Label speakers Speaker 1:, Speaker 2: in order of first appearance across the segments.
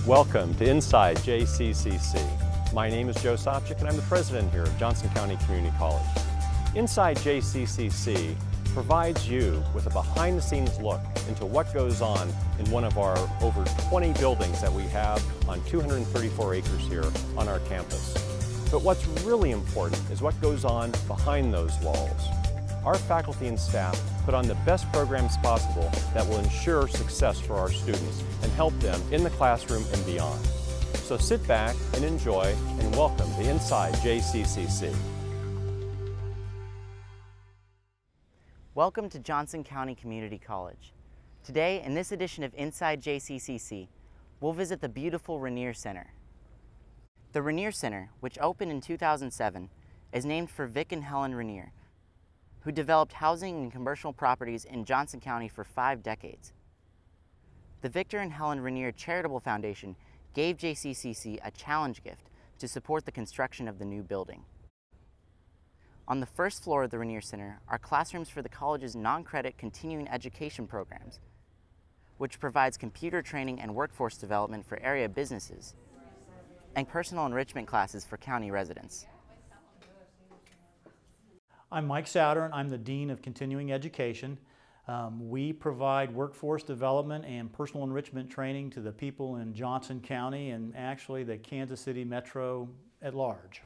Speaker 1: Welcome to Inside JCCC. My name is Joe Sopcich and I'm the president here of Johnson County Community College. Inside JCCC provides you with a behind-the-scenes look into what goes on in one of our over 20 buildings that we have on 234 acres here on our campus. But what's really important is what goes on behind those walls. Our faculty and staff put on the best programs possible that will ensure success for our students and help them in the classroom and beyond. So sit back and enjoy, and welcome to Inside JCCC.
Speaker 2: Welcome to Johnson County Community College. Today, in this edition of Inside JCCC, we'll visit the beautiful Rainier Center. The Rainier Center, which opened in 2007, is named for Vic and Helen Rainier, who developed housing and commercial properties in Johnson County for 5 decades. The Victor and Helen Rainier Charitable Foundation gave JCCC a challenge gift to support the construction of the new building. On the first floor of the Rainier Center are classrooms for the college's non-credit continuing education programs, which provides computer training and workforce development for area businesses, and personal enrichment classes for county residents.
Speaker 3: I'm Mike Souter, I'm the Dean of Continuing Education. We provide workforce development and personal enrichment training to the people in Johnson County and actually the Kansas City Metro at large.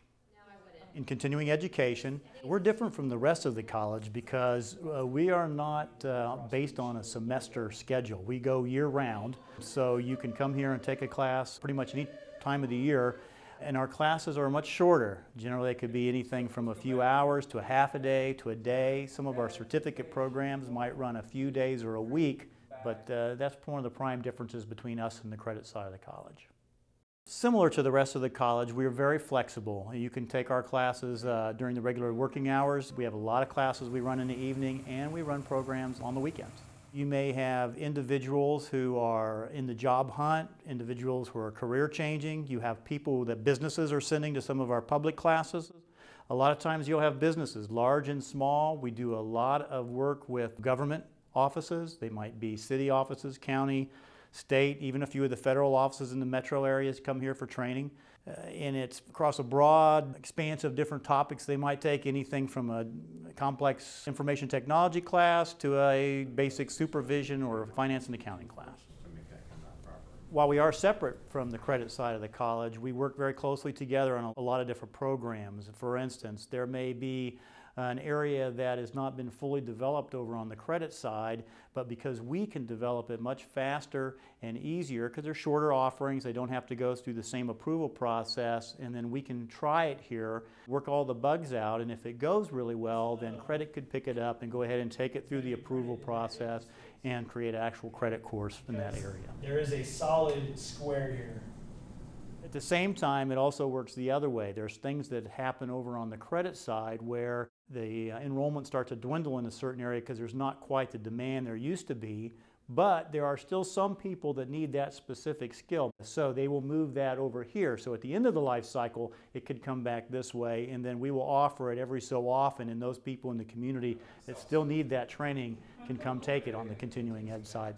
Speaker 3: In continuing education, we're different from the rest of the college because we are not based on a semester schedule. We go year-round, so you can come here and take a class pretty much any time of the year, and our classes are much shorter. Generally, it could be anything from a few hours to a half a day to a day. Some of our certificate programs might run a few days or a week, but that's one of the prime differences between us and the credit side of the college. Similar to the rest of the college, we are very flexible. You can take our classes during the regular working hours. We have a lot of classes we run in the evening, and we run programs on the weekends. You may have individuals who are in the job hunt, individuals who are career changing. You have people that businesses are sending to some of our public classes. A lot of times you'll have businesses, large and small. We do a lot of work with government offices. They might be city offices, county, state, even a few of the federal offices in the metro areas come here for training. And it's across a broad expanse of different topics. They might take anything from a complex information technology class to a basic supervision or finance and accounting class. While we are separate from the credit side of the college, we work very closely together on a lot of different programs. For instance, there may be an area that has not been fully developed over on the credit side, but because we can develop it much faster and easier, because they're shorter offerings, they don't have to go through the same approval process, and then we can try it here, work all the bugs out, and if it goes really well, then credit could pick it up and go ahead and take it through the approval process and create an actual credit course in that area.
Speaker 4: There is a solid square here.
Speaker 3: At the same time, it also works the other way. There's things that happen over on the credit side where the enrollment starts to dwindle in a certain area because there's not quite the demand there used to be, but there are still some people that need that specific skill. So they will move that over here. So at the end of the life cycle, it could come back this way, and then we will offer it every so often, and those people in the community that still need that training can come take it on the continuing ed side.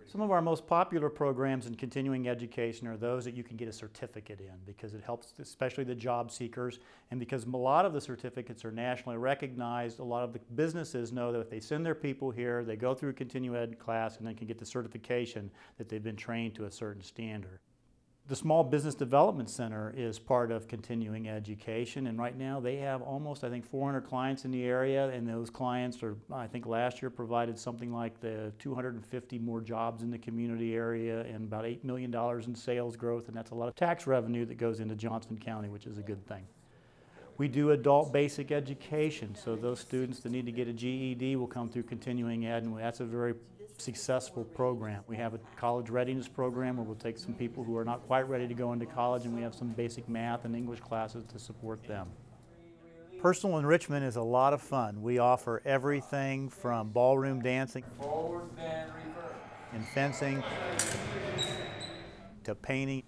Speaker 3: Some of our most popular programs in continuing education are those that you can get a certificate in because it helps especially the job seekers, and because a lot of the certificates are nationally recognized, a lot of the businesses know that if they send their people here, they go through a continuing ed class and then can get the certification that they've been trained to a certain standard. The Small Business Development Center is part of continuing education, and right now they have almost, I think, 400 clients in the area, and those clients are, I think last year provided something like the 250 more jobs in the community area and about $8 million in sales growth, and that's a lot of tax revenue that goes into Johnson County, which is a good thing. We do adult basic education, so those students that need to get a GED will come through continuing ed, and that's a very successful program. We have a college readiness program where we'll take some people who are not quite ready to go into college, and we have some basic math and English classes to support them. Personal enrichment is a lot of fun. We offer everything from ballroom dancing,
Speaker 4: Forward, then reverse,
Speaker 3: and fencing, to painting,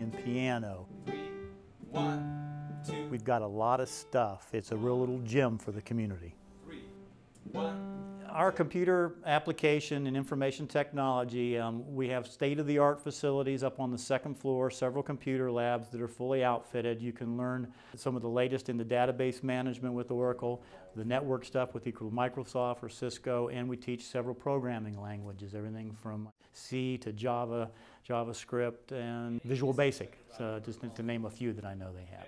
Speaker 3: and piano.
Speaker 4: 3, 1, 2,
Speaker 3: We've got a lot of stuff. It's a real little gym for the community.
Speaker 4: 3, 1.
Speaker 3: Our computer application and information technology, we have state-of-the-art facilities up on the second floor, several computer labs that are fully outfitted. You can learn some of the latest in the database management with Oracle, the network stuff with either Microsoft or Cisco, and we teach several programming languages, everything from C to Java, JavaScript, and Visual Basic, just to name a few that I know they have.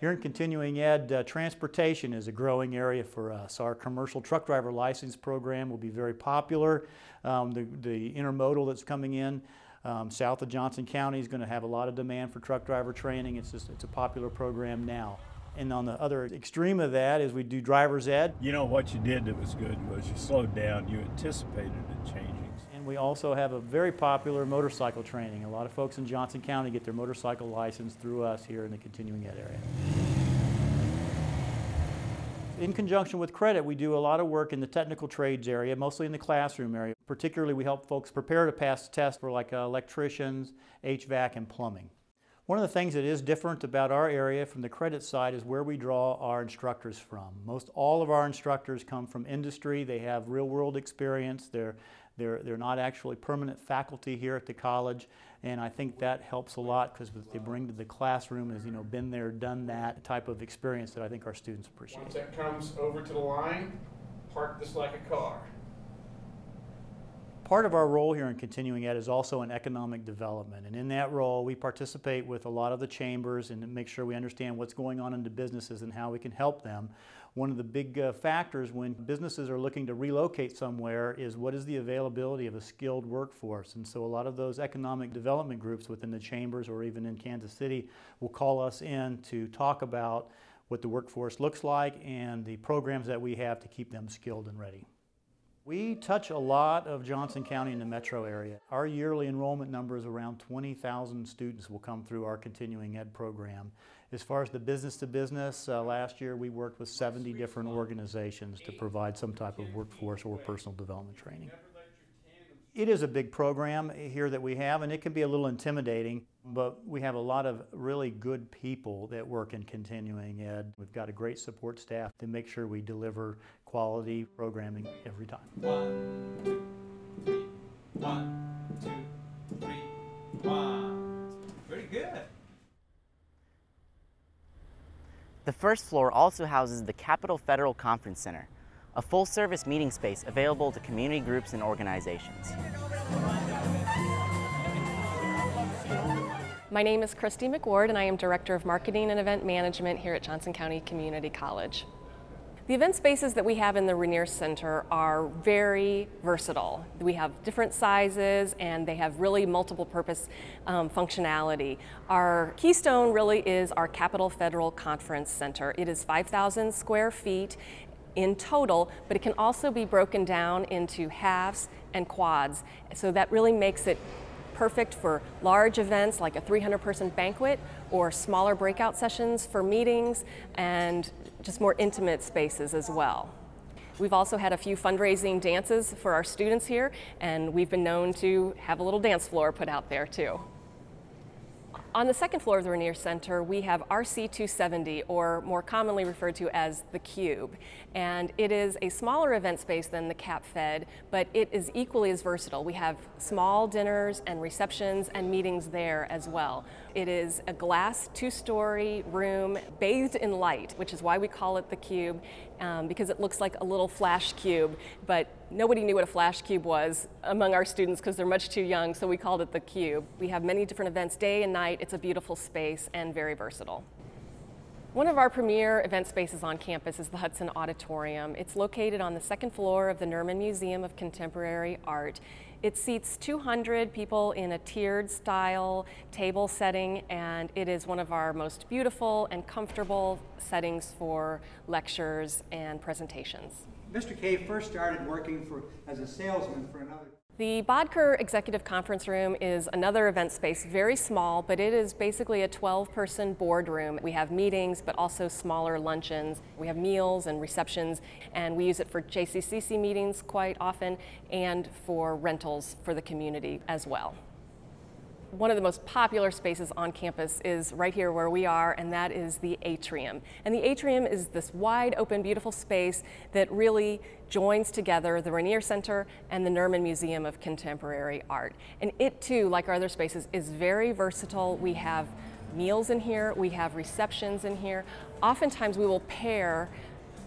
Speaker 3: Here in continuing ed, transportation is a growing area for us. Our commercial truck driver license program will be very popular. The intermodal that's coming in south of Johnson County is going to have a lot of demand for truck driver training. It's a popular program now. And on the other extreme of that is we do driver's ed.
Speaker 5: You know, what you did that was good was you slowed down, you anticipated it changing.
Speaker 3: And we also have a very popular motorcycle training. A lot of folks in Johnson County get their motorcycle license through us here in the continuing ed area. In conjunction with credit, we do a lot of work in the technical trades area, mostly in the classroom area. Particularly, we help folks prepare to pass tests for like electricians, HVAC, and plumbing. One of the things that is different about our area from the credit side is where we draw our instructors from. Most all of our instructors come from industry. They have real-world experience. They're not actually permanent faculty here at the college, and I think that helps a lot because what they bring to the classroom is, been there, done that type of experience that I think our students appreciate.
Speaker 6: Once that comes over to the line, park this like a car.
Speaker 3: Part of our role here in continuing ed is also in economic development, and in that role we participate with a lot of the chambers and make sure we understand what's going on in the businesses and how we can help them. One of the big factors when businesses are looking to relocate somewhere is what is the availability of a skilled workforce, and so a lot of those economic development groups within the chambers or even in Kansas City will call us in to talk about what the workforce looks like and the programs that we have to keep them skilled and ready. We touch a lot of Johnson County in the metro area. Our yearly enrollment number is around 20,000 students will come through our continuing ed program. As far as the business-to-business, last year we worked with 70 different organizations to provide some type of workforce or personal development training. It is a big program here that we have, and it can be a little intimidating, but we have a lot of really good people that work in continuing ed. We've got a great support staff to make sure we deliver quality programming every time.
Speaker 4: 1, 2, 3. 1, 2, 3. 1. Very good.
Speaker 2: The first floor also houses the Capital Federal Conference Center, a full-service meeting space available to community groups and organizations.
Speaker 7: My name is Christy McWard, and I am Director of Marketing and Event Management here at Johnson County Community College. The event spaces that we have in the Rainier Center are very versatile. We have different sizes and they have really multiple purpose functionality. Our keystone really is our Capital Federal Conference Center. It is 5,000 square feet in total, but it can also be broken down into halves and quads. So that really makes it perfect for large events like a 300-person banquet or smaller breakout sessions for meetings and just more intimate spaces as well. We've also had a few fundraising dances for our students here, and we've been known to have a little dance floor put out there too. On the second floor of the Rainier Center, we have RC270, or more commonly referred to as the Cube. And it is a smaller event space than the Cap Fed, but it is equally as versatile. We have small dinners and receptions and meetings there as well. It is a glass 2-story room bathed in light, which is why we call it the Cube, because it looks like a little flash cube, but nobody knew what a flash cube was among our students because they're much too young, so we called it the Cube. We have many different events day and night. It's a beautiful space and very versatile. One of our premier event spaces on campus is the Hudson Auditorium. It's located on the second floor of the Nerman Museum of Contemporary Art. It seats 200 people in a tiered style table setting, and it is one of our most beautiful and comfortable settings for lectures and presentations.
Speaker 8: Mr. K first started working as a salesman for another.
Speaker 7: The Bodker Executive Conference Room is another event space, very small, but it is basically a 12-person boardroom. We have meetings, but also smaller luncheons. We have meals and receptions, and we use it for JCCC meetings quite often and for rentals for the community as well. one of the most popular spaces on campus is right here where we are, and that is the atrium. And the atrium is this wide open, beautiful space that really joins together the Rainier Center and the Nerman Museum of Contemporary Art. And it too, like our other spaces, is very versatile. We have meals in here, we have receptions in here. Oftentimes we will pair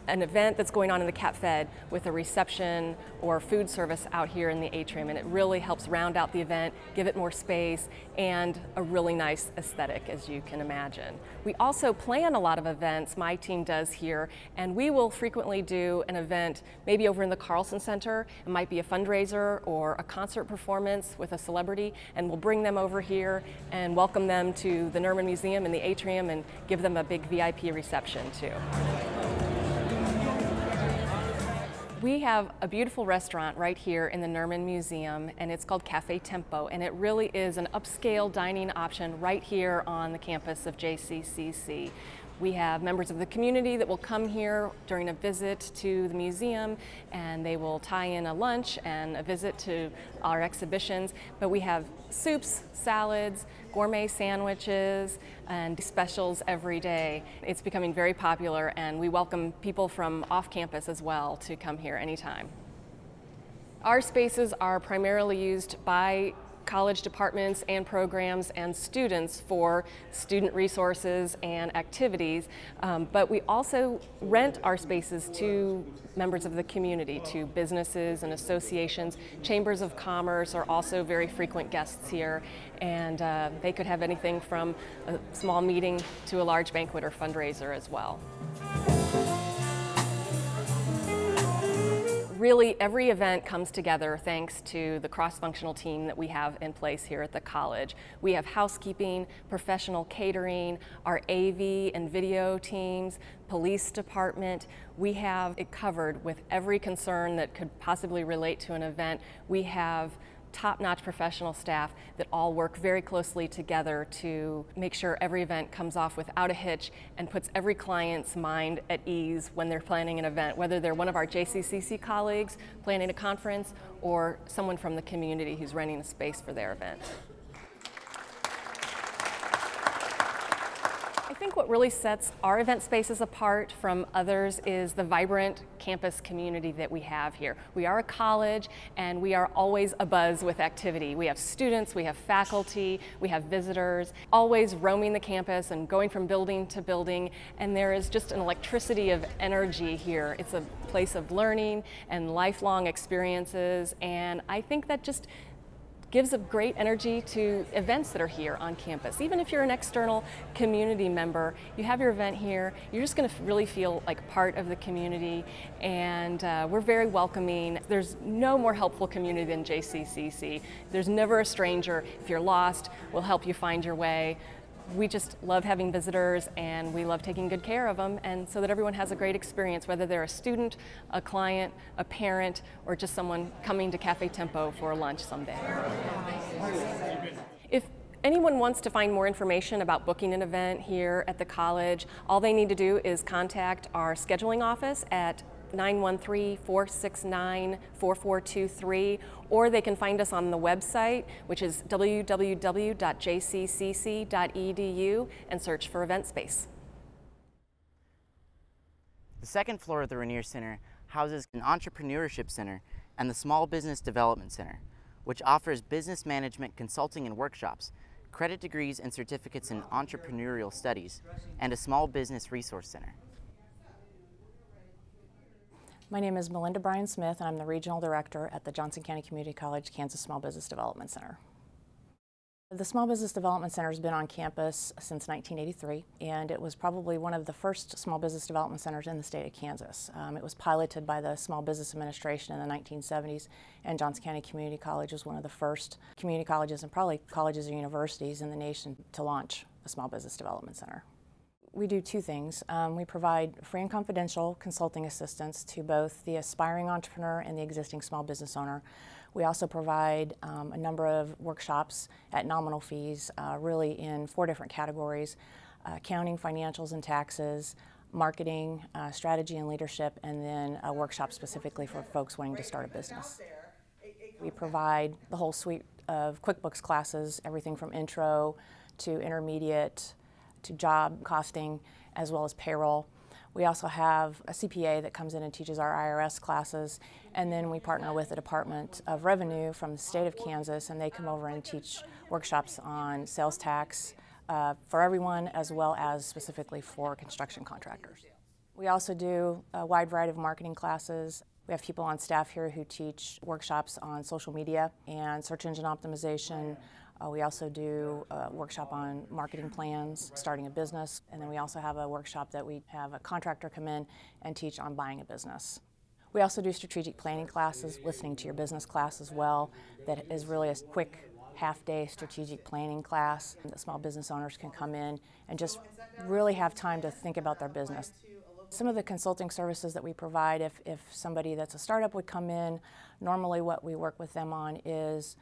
Speaker 7: an event that's going on in the Cap Fed with a reception or food service out here in the atrium, and it really helps round out the event, give it more space, and a really nice aesthetic, as you can imagine. We also plan a lot of events, my team does here, and we will frequently do an event maybe over in the Carlson Center. It might be a fundraiser or a concert performance with a celebrity, and we'll bring them over here and welcome them to the Nerman Museum and the atrium and give them a big VIP reception too. We have a beautiful restaurant right here in the Nerman Museum, and it's called Cafe Tempo, and it really is an upscale dining option right here on the campus of JCCC. We have members of the community that will come here during a visit to the museum, and they will tie in a lunch and a visit to our exhibitions. But we have soups, salads, gourmet sandwiches, and specials every day. It's becoming very popular, and we welcome people from off campus as well to come here anytime. Our spaces are primarily used by college departments and programs and students for student resources and activities, but we also rent our spaces to members of the community, to businesses and associations. Chambers of Commerce are also very frequent guests here, and they could have anything from a small meeting to a large banquet or fundraiser as well. Really, every event comes together thanks to the cross-functional team that we have in place here at the college. We have housekeeping, professional catering, our AV and video teams, police department. We have it covered with every concern that could possibly relate to an event. We have top-notch professional staff that all work very closely together to make sure every event comes off without a hitch and puts every client's mind at ease when they're planning an event, whether they're one of our JCCC colleagues planning a conference or someone from the community who's renting a space for their event. I think what really sets our event spaces apart from others is the vibrant campus community that we have here. We are a college, and we are always abuzz with activity. We have students, we have faculty, we have visitors, always roaming the campus and going from building to building, and there is just an electricity of energy here. It's a place of learning and lifelong experiences, and I think that just gives a great energy to events that are here on campus. Even if you're an external community member, you have your event here, you're just going to really feel like part of the community, and we're very welcoming. There's no more helpful community than JCCC. There's never a stranger. If you're lost, we'll help you find your way. We just love having visitors, and we love taking good care of them, and so that everyone has a great experience, whether they're a student, a client, a parent, or just someone coming to Cafe Tempo for lunch someday. If anyone wants to find more information about booking an event here at the college, all they need to do is contact our scheduling office at 913-469-4423, or they can find us on the website, which is www.jccc.edu, and search for event space.
Speaker 2: The second floor of the Rainier Center houses an entrepreneurship center and the Small Business Development Center, which offers business management consulting and workshops, credit degrees and certificates in entrepreneurial studies, and a small business resource center.
Speaker 9: My name is Melinda Bryan Smith, and I'm the Regional Director at the Johnson County Community College Kansas Small Business Development Center. The Small Business Development Center has been on campus since 1983, and it was probably one of the first small business development centers in the state of Kansas. It was piloted by the Small Business Administration in the 1970s, and Johnson County Community College was one of the first community colleges and probably colleges or universities in the nation to launch a Small Business Development Center. We do two things. We provide free and confidential consulting assistance to both the aspiring entrepreneur and the existing small business owner. We also provide a number of workshops at nominal fees, really in 4 different categories: accounting, financials and taxes, marketing, strategy and leadership, and then a workshop specifically for folks wanting to start a business. We provide the whole suite of QuickBooks classes, everything from intro to intermediate to job costing, as well as payroll. We also have a CPA that comes in and teaches our IRS classes, and then we partner with the Department of Revenue from the state of Kansas, and they come over and teach workshops on sales tax for everyone, as well as specifically for construction contractors. We also do a wide variety of marketing classes. We have people on staff here who teach workshops on social media and search engine optimization. We also do a workshop on marketing plans, starting a business, and then we also have a workshop that we have a contractor come in and teach on buying a business. We also do strategic planning classes, listening to your business class as well, that is really a quick half-day strategic planning class that small business owners can come in and just really have time to think about their business. Some of the consulting services that we provide, if somebody that's a startup would come in, normally what we work with them on is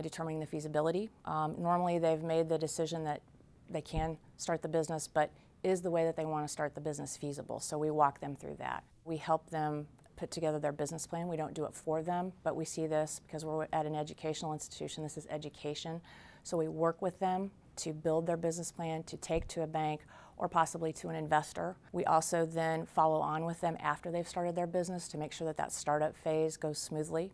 Speaker 9: determining the feasibility. Normally they've made the decision that they can start the business, but is the way that they want to start the business feasible? So we walk them through that. We help them put together their business plan. We don't do it for them, but we see this because we're at an educational institution. This is education. So we work with them to build their business plan, to take to a bank, or possibly to an investor. We also then follow on with them after they've started their business to make sure that that startup phase goes smoothly.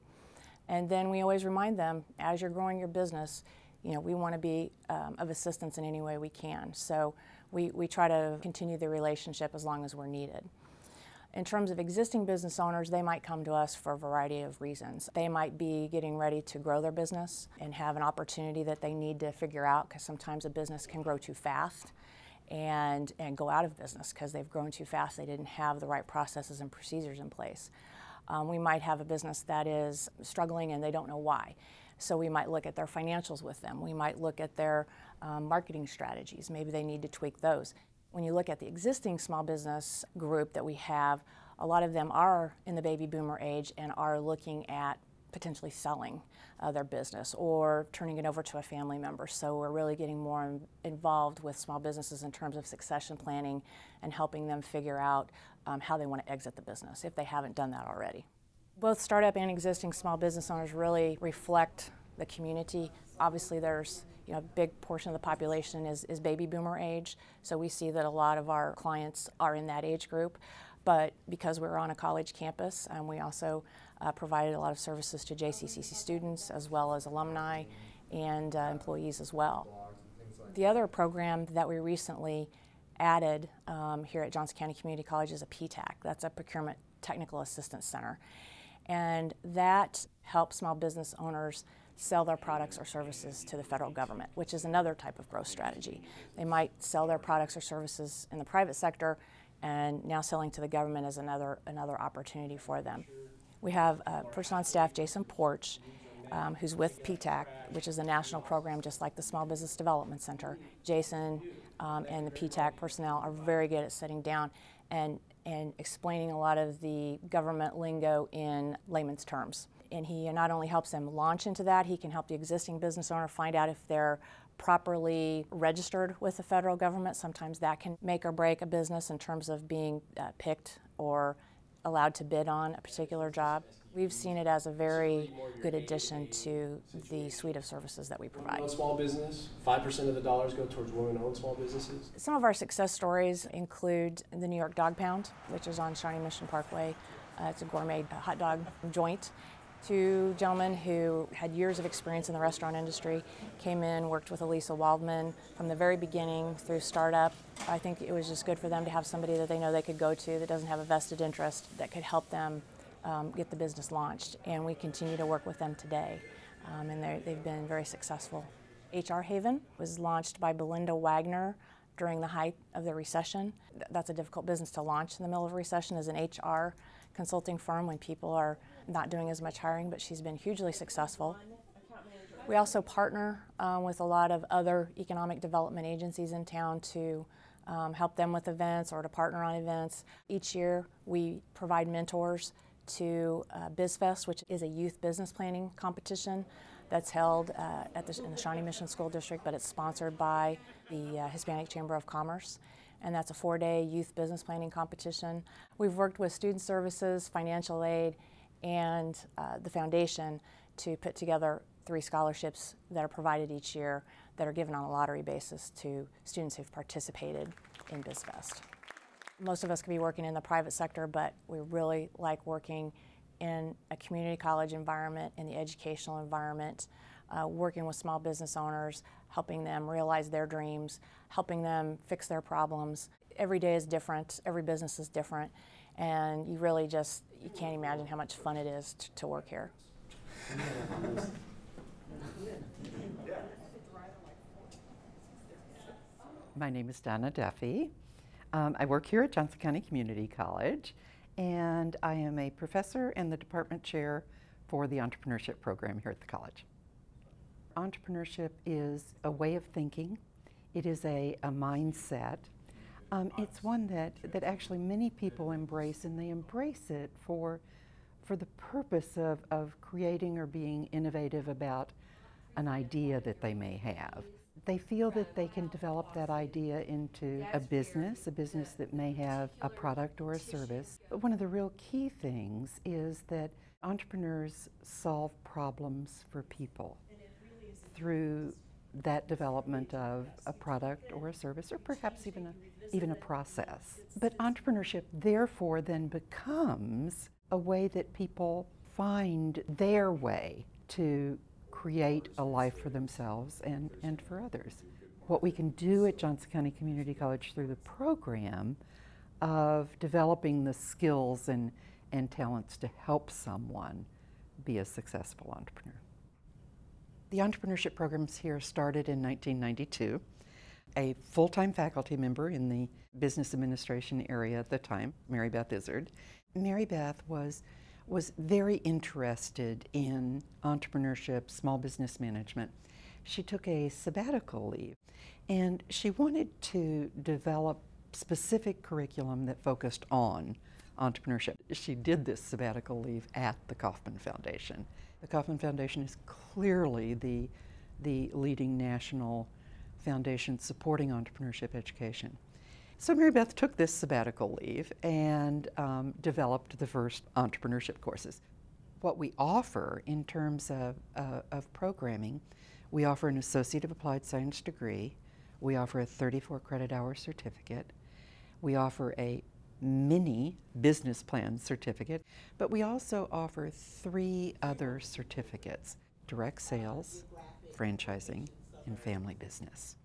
Speaker 9: And then we always remind them, as you're growing your business, we want to be of assistance in any way we can. So we try to continue the relationship as long as we're needed. In terms of existing business owners, they might come to us for a variety of reasons. They might be getting ready to grow their business and have an opportunity that they need to figure out, because sometimes a business can grow too fast and go out of business because they've grown too fast. They didn't have the right processes and procedures in place. We might have a business that is struggling and they don't know why. So we might look at their financials with them. We might look at their marketing strategies. Maybe they need to tweak those. When you look at the existing small business group that we have, a lot of them are in the baby boomer age and are looking at potentially selling their business or turning it over to a family member. So we're really getting more involved with small businesses in terms of succession planning and helping them figure out how they want to exit the business if they haven't done that already. Both startup and existing small business owners really reflect the community. Obviously there's a big portion of the population is baby boomer age, so we see that a lot of our clients are in that age group. But because we're on a college campus, we also provided a lot of services to JCCC students as well as alumni and employees as well. The other program that we recently added here at Johnson County Community College is a PTAC. That's a Procurement Technical Assistance Center. And that helps small business owners sell their products or services to the federal government, which is another type of growth strategy. They might sell their products or services in the private sector, and now selling to the government is another opportunity for them. We have a person on staff, Jason Porch, who's with PTAC, which is a national program just like the Small Business Development Center. Jason and the PTAC personnel are very good at sitting down and explaining a lot of the government lingo in layman's terms. And he not only helps them launch into that, he can help the existing business owner find out if they're properly registered with the federal government. Sometimes that can make or break a business in terms of being picked or allowed to bid on a particular job. We've seen it as a very good addition to the suite of services that we provide.
Speaker 10: Small business, 5% of the dollars go towards women-owned small businesses.
Speaker 9: Some of our success stories include the New York Dog Pound, which is on Shawnee Mission Parkway. It's a gourmet hot dog joint. Two gentlemen who had years of experience in the restaurant industry came in, worked with Elisa Waldman from the very beginning through startup. I think it was just good for them to have somebody that they know they could go to that doesn't have a vested interest, that could help them get the business launched. And we continue to work with them today, and they've been very successful. HR Haven was launched by Belinda Wagner during the height of the recession. That's a difficult business to launch in the middle of a recession as an HR consulting firm when people are not doing as much hiring, but she's been hugely successful. We also partner with a lot of other economic development agencies in town to help them with events or to partner on events. Each year we provide mentors to BizFest, which is a youth business planning competition that's held in the Shawnee Mission School District, but it's sponsored by the Hispanic Chamber of Commerce. And that's a 4-day youth business planning competition. We've worked with Student Services, Financial Aid, and the Foundation to put together 3 scholarships that are provided each year that are given on a lottery basis to students who've participated in BizFest. Most of us could be working in the private sector, but we really like working in a community college environment, in the educational environment, working with small business owners, helping them realize their dreams, helping them fix their problems. Every day is different, every business is different, and you really just, you can't imagine how much fun it is to work here.
Speaker 11: My name is Donna Duffy. I work here at Johnson County Community College, and I am a professor and the department chair for the entrepreneurship program here at the college. Entrepreneurship is a way of thinking. It is a mindset. It's one that actually many people embrace, and they embrace it for the purpose of creating or being innovative about an idea that they may have. They feel that they can develop that idea into a business that may have a product or a service. But one of the real key things is that entrepreneurs solve problems for people through that development of a product or a service, or perhaps even a process. But entrepreneurship therefore then becomes a way that people find their way to create a life for themselves and for others. What we can do at Johnson County Community College through the program of developing the skills and talents to help someone be a successful entrepreneur. The entrepreneurship programs here started in 1992. A full-time faculty member in the business administration area at the time, Mary Beth Izzard. Mary Beth was very interested in entrepreneurship, small business management. She took a sabbatical leave, and she wanted to develop specific curriculum that focused on entrepreneurship. She did this sabbatical leave at the Kauffman Foundation. The Kauffman Foundation is clearly the leading national foundation supporting entrepreneurship education. So Mary Beth took this sabbatical leave and developed the first entrepreneurship courses. What we offer in terms of programming, we offer an Associate of Applied Science degree, we offer a 34 credit hour certificate, we offer a mini business plan certificate, but we also offer 3 other certificates: direct sales, franchising, and family business.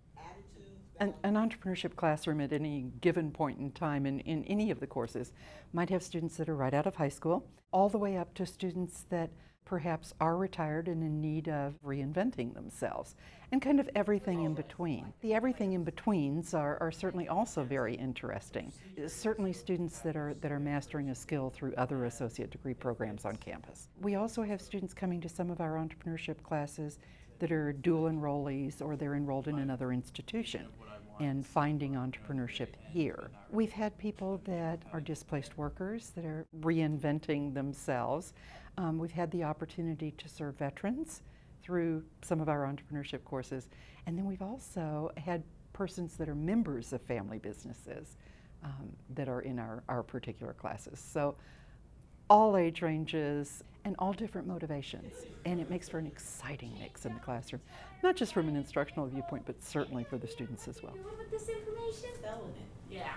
Speaker 11: An entrepreneurship classroom at any given point in time in any of the courses might have students that are right out of high school, all the way up to students that perhaps are retired and in need of reinventing themselves, and kind of everything in between. The everything in betweens are certainly also very interesting. Certainly students that are mastering a skill through other associate degree programs on campus. We also have students coming to some of our entrepreneurship classes that are dual enrollees, or they're enrolled in another institution and finding entrepreneurship here. We've had people that are displaced workers that are reinventing themselves. We've had the opportunity to serve veterans through some of our entrepreneurship courses. And then we've also had persons that are members of family businesses that are in our particular classes. So all age ranges and all different motivations. And it makes for an exciting mix in the classroom, not just from an instructional viewpoint, but certainly for the students as well.
Speaker 12: With this information? Selling it. Yeah,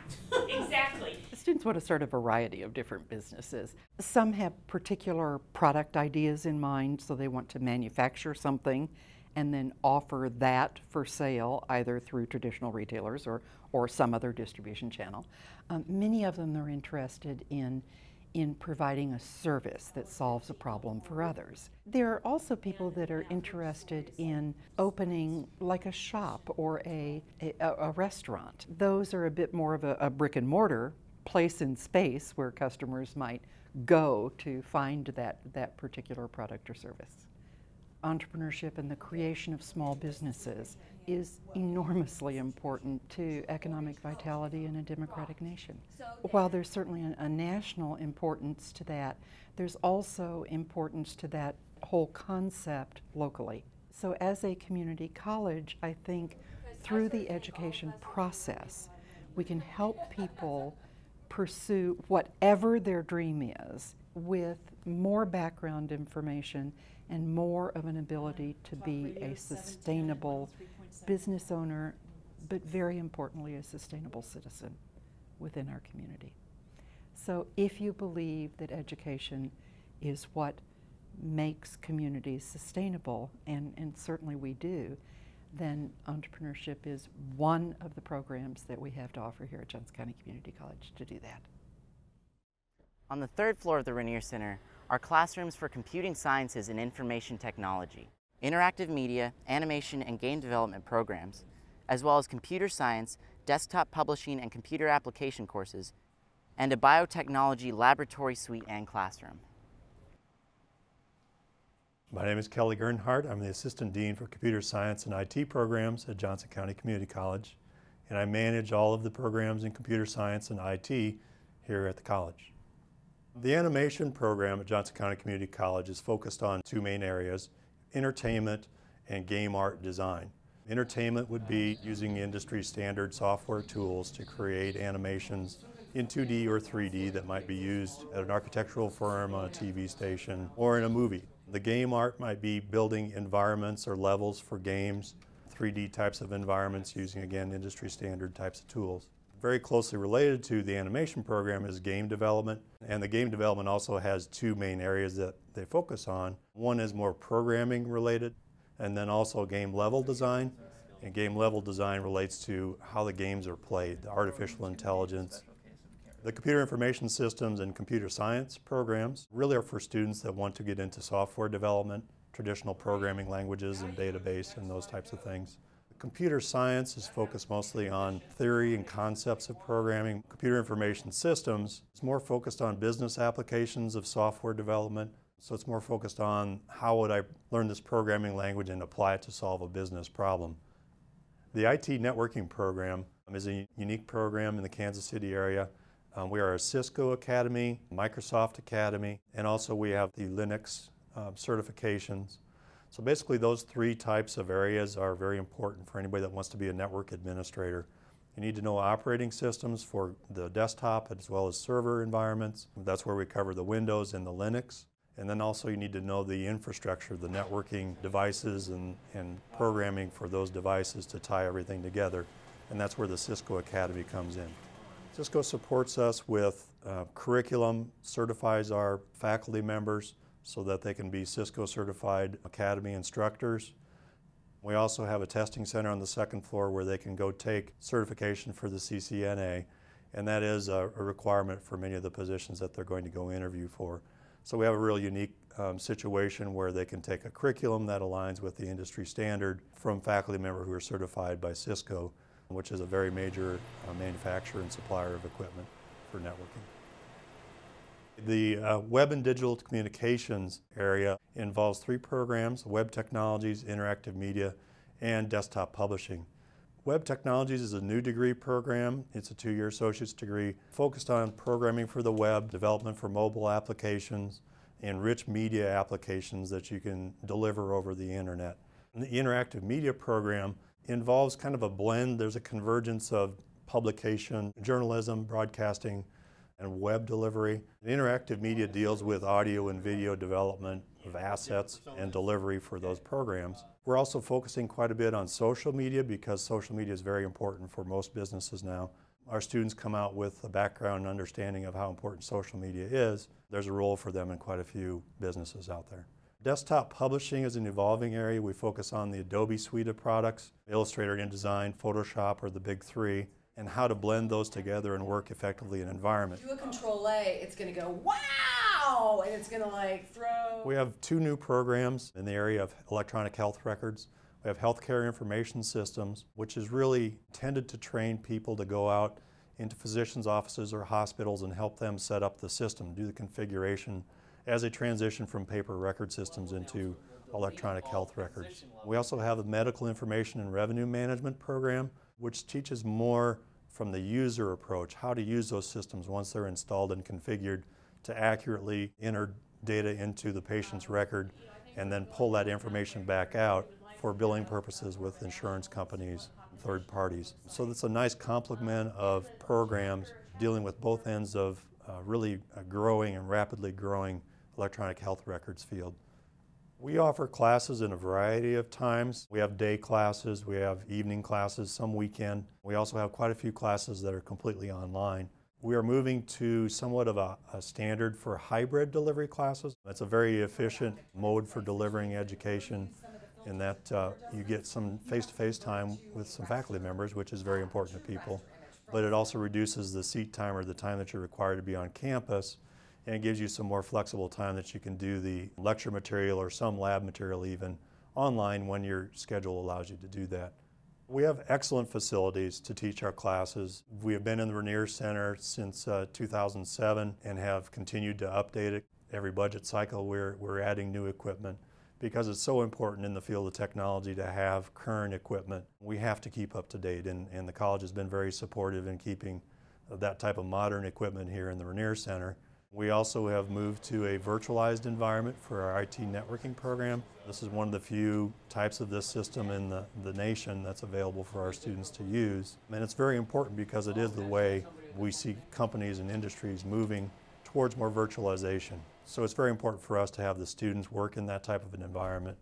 Speaker 12: exactly.
Speaker 11: The students want to start a variety of different businesses. Some have particular product ideas in mind, so they want to manufacture something and then offer that for sale, either through traditional retailers or some other distribution channel. Many of them are interested in providing a service that solves a problem for others. There are also people that are interested in opening like a shop or a restaurant. Those are a bit more of a brick and mortar place and space where customers might go to find that particular product or service. Entrepreneurship and the creation of small businesses is enormously important to economic vitality in a democratic nation. While there's certainly a national importance to that, there's also importance to that whole concept locally. So as a community college, I think through the education process, we can help people pursue whatever their dream is with more background information and more of an ability to be a sustainable business owner, but very importantly, a sustainable citizen within our community. So if you believe that education is what makes communities sustainable, and certainly we do, then entrepreneurship is one of the programs that we have to offer here at Johnson County Community College to do that.
Speaker 2: On the third floor of the Rainier Center are classrooms for computing sciences and information technology, interactive media, animation, and game development programs, as well as computer science, desktop publishing, and computer application courses, and a biotechnology laboratory suite and classroom.
Speaker 13: My name is Kelly Gernhardt. I'm the Assistant Dean for Computer Science and IT programs at Johnson County Community College, and I manage all of the programs in computer science and IT here at the college. The animation program at Johnson County Community College is focused on two main areas: entertainment and game art design. Entertainment would be using industry standard software tools to create animations in 2D or 3D that might be used at an architectural firm, on a TV station, or in a movie. The game art might be building environments or levels for games, 3D types of environments using, again, industry standard types of tools. Very closely related to the animation program is game development, and the game development also has two main areas that they focus on. One is more programming related, and then also game level design. And game level design relates to how the games are played, the artificial intelligence. The computer information systems and computer science programs really are for students that want to get into software development, traditional programming languages and database and those types of things. Computer science is focused mostly on theory and concepts of programming. Computer information systems is more focused on business applications of software development. So it's more focused on how would I learn this programming language and apply it to solve a business problem. The IT networking program is a unique program in the Kansas City area. We are a Cisco Academy, Microsoft Academy, and also we have the Linux certifications. So basically those three types of areas are very important for anybody that wants to be a network administrator. You need to know operating systems for the desktop as well as server environments. That's where we cover the Windows and the Linux. And then also you need to know the infrastructure, the networking devices and programming for those devices to tie everything together. And that's where the Cisco Academy comes in. Cisco supports us with curriculum, certifies our faculty members so that they can be Cisco certified Academy instructors. We also have a testing center on the second floor where they can go take certification for the CCNA, and that is a requirement for many of the positions that they're going to go interview for. So we have a real unique situation where they can take a curriculum that aligns with the industry standard from faculty members who are certified by Cisco, which is a very major manufacturer and supplier of equipment for networking. The Web and Digital Communications area involves three programs: Web Technologies, Interactive Media, and Desktop Publishing. Web Technologies is a new degree program. It's a 2-year associate's degree focused on programming for the web, development for mobile applications, and rich media applications that you can deliver over the internet. And the Interactive Media program involves kind of a blend. There's a convergence of publication, journalism, broadcasting, and web delivery. Interactive media deals with audio and video development of assets and delivery for those programs. We're also focusing quite a bit on social media because social media is very important for most businesses now. Our students come out with a background and understanding of how important social media is. There's a role for them in quite a few businesses out there. Desktop publishing is an evolving area. We focus on the Adobe suite of products. Illustrator, InDesign, Photoshop are the big three, and how to blend those together and work effectively in an environment.
Speaker 14: Do a Control-A, it's going to go, wow, and it's going to like throw.
Speaker 13: We have two new programs in the area of electronic health records. We have healthcare information systems, which is really intended to train people to go out into physicians' offices or hospitals and help them set up the system, do the configuration as they transition from paper record systems into electronic health records. We also have a medical information and revenue management program, which teaches more from the user approach, how to use those systems once they're installed and configured to accurately enter data into the patient's record and then pull that information back out for billing purposes with insurance companies and third parties. So that's a nice complement of programs dealing with both ends of really a growing and rapidly growing electronic health records field. We offer classes in a variety of times. We have day classes, we have evening classes, some weekend. We also have quite a few classes that are completely online. We are moving to somewhat of a standard for hybrid delivery classes. That's a very efficient mode for delivering education in that you get some face-to-face time with some faculty members, which is very important to people. But it also reduces the seat time or the time that you're required to be on campus, and it gives you some more flexible time that you can do the lecture material or some lab material even online when your schedule allows you to do that. We have excellent facilities to teach our classes. We have been in the Rainier Center since 2007 and have continued to update it. Every budget cycle we're adding new equipment because it's so important in the field of technology to have current equipment. We have to keep up to date, and the college has been very supportive in keeping that type of modern equipment here in the Rainier Center. We also have moved to a virtualized environment for our IT networking program. This is one of the few types of this system in the nation that's available for our students to use. And it's very important because it is the way we see companies and industries moving towards more virtualization. So it's very important for us to have the students work in that type of an environment.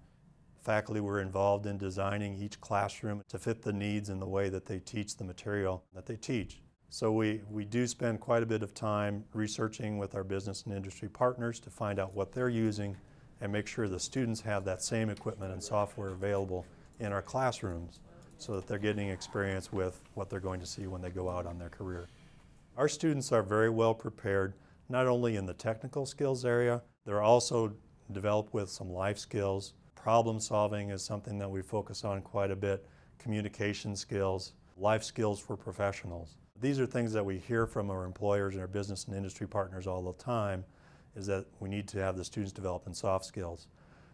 Speaker 13: Faculty were involved in designing each classroom to fit the needs and the way that they teach the material that they teach. So we do spend quite a bit of time researching with our business and industry partners to find out what they're using and make sure the students have that same equipment and software available in our classrooms so that they're getting experience with what they're going to see when they go out on their career. Our students are very well prepared, not only in the technical skills area, they're also developed with some life skills. Problem solving is something that we focus on quite a bit, communication skills, life skills for professionals. These are things that we hear from our employers and our business and industry partners all the time, is that we need to have the students develop in soft skills.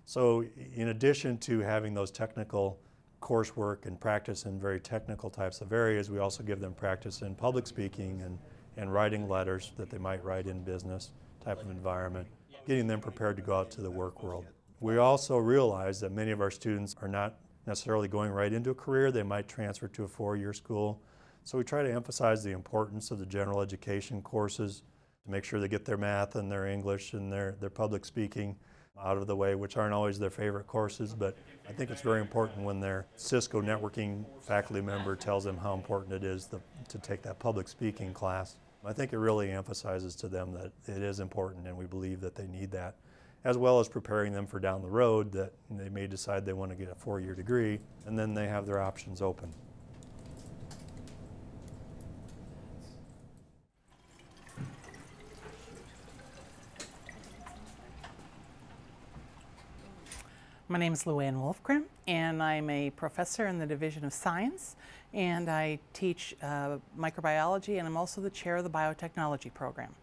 Speaker 13: So in addition to having those technical coursework and practice in very technical types of areas, we also give them practice in public speaking and writing letters that they might write in business type of environment, getting them prepared to go out to the work world. We also realize that many of our students are not necessarily going right into a career. They might transfer to a four-year school. So we try to emphasize the importance of the general education courses to make sure they get their math and their English and their public speaking out of the way, which aren't always their favorite courses, but I think it's very important when their Cisco networking faculty member tells them how important it is to take that public speaking class. I think it really emphasizes to them that it is important and we believe that they need that, as well as preparing them for down the road that they may decide they want to get a four-year degree and then they have their options open.
Speaker 15: My name is Luann Wolfgren, and I'm a professor in the Division of Science, and I teach microbiology, and I'm also the chair of the biotechnology program.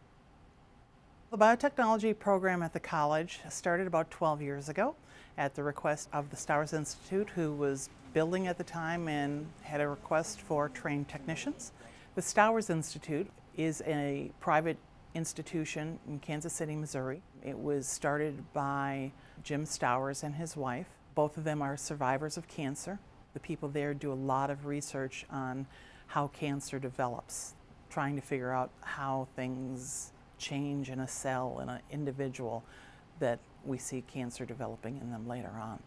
Speaker 15: The biotechnology program at the college started about 12 years ago at the request of the Stowers Institute, who was building at the time and had a request for trained technicians. The Stowers Institute is a private institution in Kansas City, Missouri. It was started by Jim Stowers and his wife. Both of them are survivors of cancer. The people there do a lot of research on how cancer develops, trying to figure out how things change in a cell, in an individual, that we see cancer developing in them later on.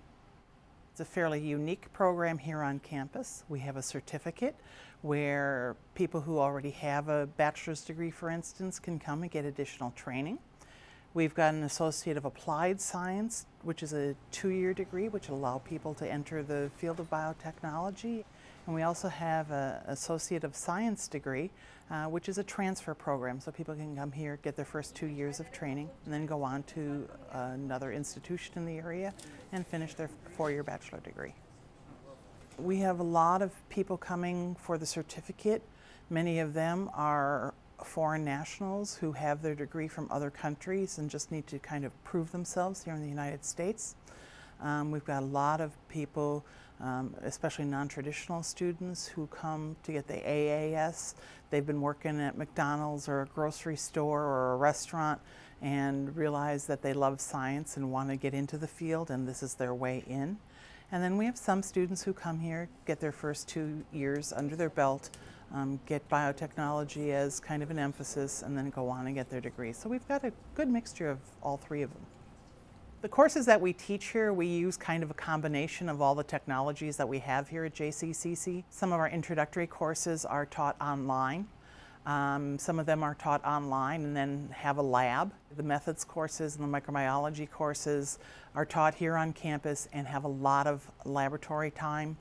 Speaker 15: It's a fairly unique program here on campus. We have a certificate where people who already have a bachelor's degree, for instance, can come and get additional training. We've got an Associate of Applied Science, which is a 2-year degree, which will allow people to enter the field of biotechnology. And we also have an Associate of Science degree, which is a transfer program, so people can come here, get their first 2 years of training, and then go on to another institution in the area and finish their 4-year bachelor degree. We have a lot of people coming for the certificate. Many of them are foreign nationals who have their degree from other countries and just need to kind of prove themselves here in the United States. We've got a lot of people, especially non-traditional students, who come to get the AAS. They've been working at McDonald's or a grocery store or a restaurant and realize that they love science and want to get into the field, and this is their way in. And then we have some students who come here, get their first 2 years under their belt get biotechnology as kind of an emphasis, and then go on and get their degree. So we've got a good mixture of all three of them. The courses that we teach here, we use kind of a combination of all the technologies that we have here at JCCC. Some of our introductory courses are taught online. Some of them are taught online and then have a lab. The methods courses and the microbiology courses are taught here on campus and have a lot of laboratory time,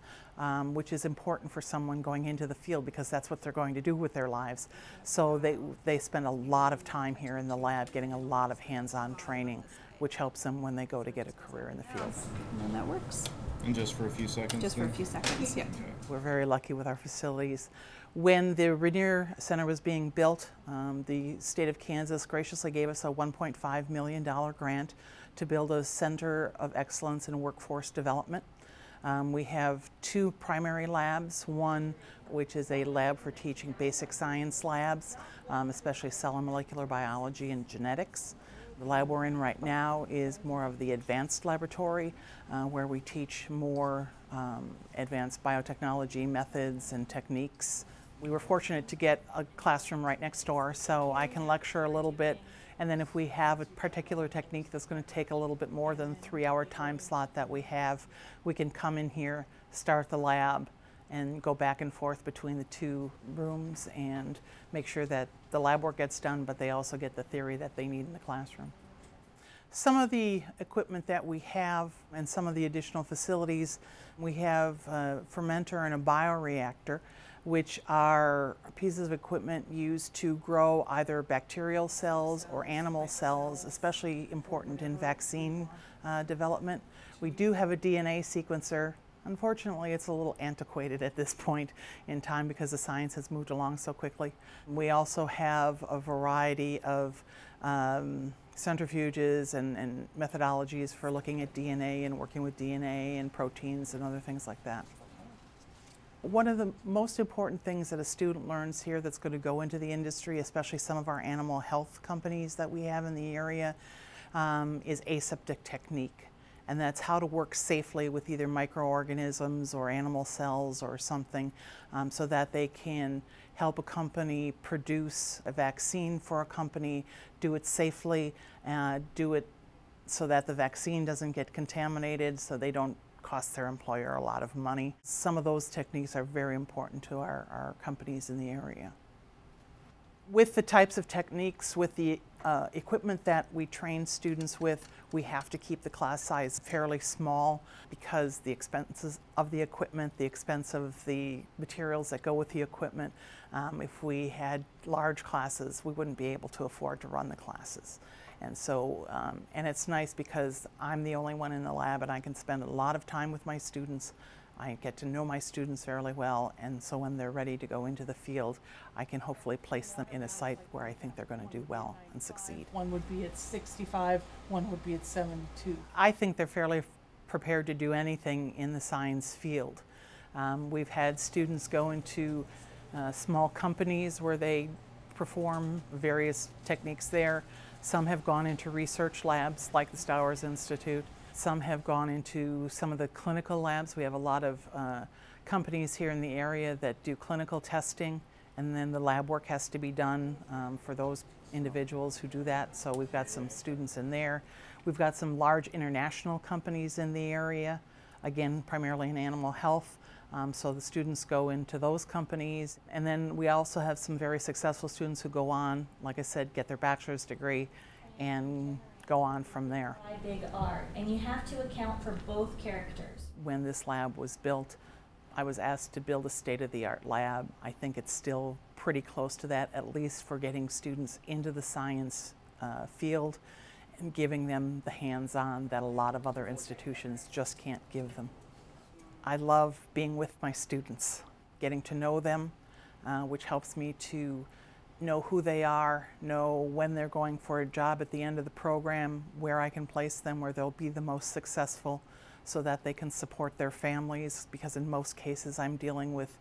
Speaker 15: which is important for someone going into the field because that's what they're going to do with their lives. So they spend a lot of time here in the lab getting a lot of hands-on training, which helps them when they go to get a career in the field.
Speaker 16: And then that works.
Speaker 4: And just for a few seconds?
Speaker 16: Just for a few seconds, yeah.
Speaker 15: We're very lucky with our facilities. When the Rainier Center was being built, the state of Kansas graciously gave us a $1.5 million grant to build a center of excellence in workforce development. We have two primary labs, one which is a lab for teaching basic science labs, especially cell and molecular biology and genetics. The lab we're in right now is more of the advanced laboratory, where we teach more advanced biotechnology methods and techniques. We were fortunate to get a classroom right next door, so I can lecture a little bit, and then if we have a particular technique that's going to take a little bit more than the 3-hour time slot that we have, we can come in here, start the lab, and go back and forth between the two rooms and make sure that the lab work gets done, but they also get the theory that they need in the classroom. Some of the equipment that we have and some of the additional facilities, we have a fermenter and a bioreactor, which are pieces of equipment used to grow either bacterial cells or animal cells, especially important in vaccine development. We do have a DNA sequencer. Unfortunately, it's a little antiquated at this point in time because the science has moved along so quickly. We also have a variety of centrifuges and methodologies for looking at DNA and working with DNA and proteins and other things like that. One of the most important things that a student learns here that's going to go into the industry, especially some of our animal health companies that we have in the area, is aseptic technique. And that's how to work safely with either microorganisms or animal cells or something so that they can help a company produce a vaccine for a company, do it safely, do it so that the vaccine doesn't get contaminated, so they don't cost their employer a lot of money. Some of those techniques are very important to our companies in the area. With the types of techniques, with the equipment that we train students with, we have to keep the class size fairly small because the expenses of the equipment, the expense of the materials that go with the equipment. If we had large classes, we wouldn't be able to afford to run the classes. And so, and it's nice because I'm the only one in the lab and I can spend a lot of time with my students. I get to know my students fairly well, and so when they're ready to go into the field, I can hopefully place them in a site where I think they're going to do well and succeed.
Speaker 14: One would be at 65, one would be at 72.
Speaker 15: I think they're fairly prepared to do anything in the science field. We've had students go into small companies where they perform various techniques there. Some have gone into research labs like the Stowers Institute. Some have gone into some of the clinical labs. We have a lot of companies here in the area that do clinical testing, and then the lab work has to be done for those individuals who do that. So we've got some students in there. We've got some large international companies in the area, again, primarily in animal health. So the students go into those companies. And then we also have some very successful students who go on, like I said, get their bachelor's degree and go on from there.
Speaker 12: Big R, and you have to account for both characters.
Speaker 15: When this lab was built, I was asked to build a state-of-the-art lab. I think it's still pretty close to that, at least for getting students into the science field and giving them the hands-on that a lot of other institutions just can't give them. I love being with my students, getting to know them, which helps me to know who they are, know when they're going for a job at the end of the program, where I can place them, where they'll be the most successful so that they can support their families, because in most cases I'm dealing with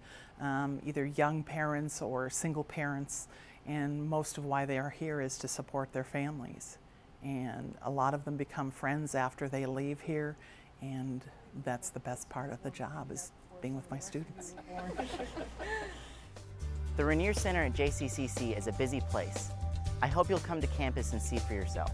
Speaker 15: either young parents or single parents, and most of why they are here is to support their families. And a lot of them become friends after they leave here, and that's the best part of the job, is being with my students.
Speaker 2: The Rainier Center at JCCC is a busy place. I hope you'll come to campus and see for yourselves.